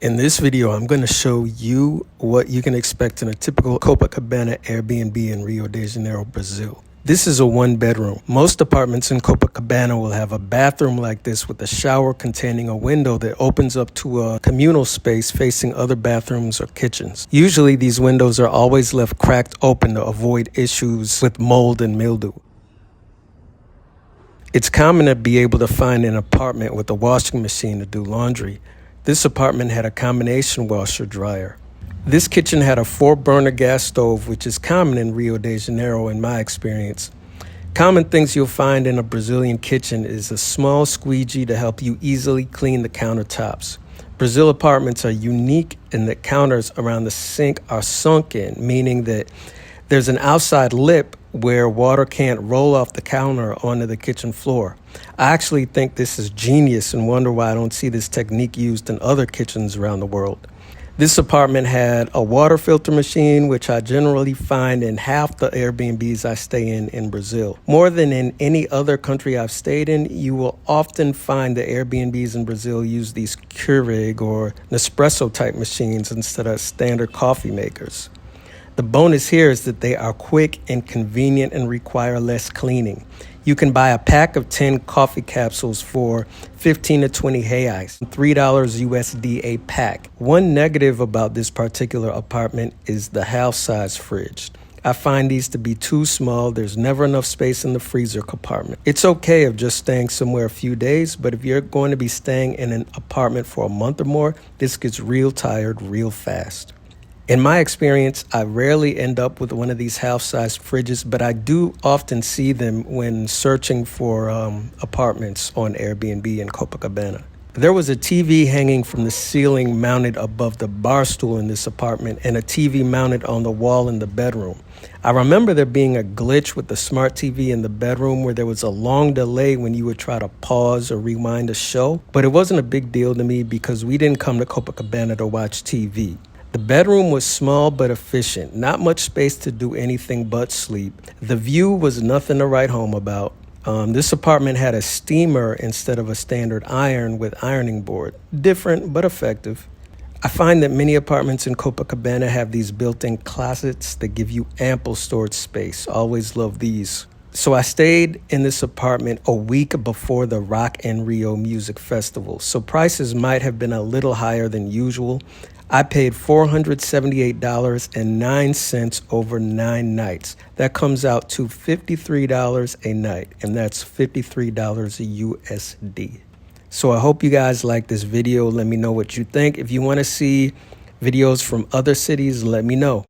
In this video, I'm going to show you what you can expect in a typical Copacabana Airbnb in Rio de Janeiro, Brazil. This is a one-bedroom. Most apartments in Copacabana will have a bathroom like this with a shower containing a window that opens up to a communal space facing other bathrooms or kitchens. Usually, these windows are always left cracked open to avoid issues with mold and mildew. It's common to be able to find an apartment with a washing machine to do laundry. This apartment had a combination washer-dryer. This kitchen had a 4-burner gas stove, which is common in Rio de Janeiro in my experience. Common things you'll find in a Brazilian kitchen is a small squeegee to help you easily clean the countertops. Brazil apartments are unique in that counters around the sink are sunken, meaning that there's an outside lip where water can't roll off the counter onto the kitchen floor. I actually think this is genius and wonder why I don't see this technique used in other kitchens around the world. This apartment had a water filter machine, which I generally find in half the Airbnbs I stay in Brazil. More than in any other country I've stayed in, you will often find the Airbnbs in Brazil use these Keurig or Nespresso type machines instead of standard coffee makers. The bonus here is that they are quick and convenient and require less cleaning. You can buy a pack of 10 coffee capsules for 15 to 20 reais, $3 USD a pack. One negative about this particular apartment is the house-size fridge. I find these to be too small. There's never enough space in the freezer compartment. It's okay if just staying somewhere a few days, but if you're going to be staying in an apartment for a month or more, this gets real tired real fast. In my experience, I rarely end up with one of these house-sized fridges, but I do often see them when searching for apartments on Airbnb in Copacabana. There was a TV hanging from the ceiling mounted above the bar stool in this apartment and a TV mounted on the wall in the bedroom. I remember there being a glitch with the smart TV in the bedroom where there was a long delay when you would try to pause or rewind a show, but it wasn't a big deal to me because we didn't come to Copacabana to watch TV. The bedroom was small but efficient, not much space to do anything but sleep. The view was nothing to write home about. This apartment had a steamer instead of a standard iron with ironing board. Different but effective. I find that many apartments in Copacabana have these built-in closets that give you ample storage space. Always love these. So I stayed in this apartment a week before the Rock in Rio Music Festival, so prices might have been a little higher than usual. I paid $478.09 over 9 nights. That comes out to $53 a night, and that's $53 USD. So I hope you guys like this video. Let me know what you think. If you want to see videos from other cities, let me know.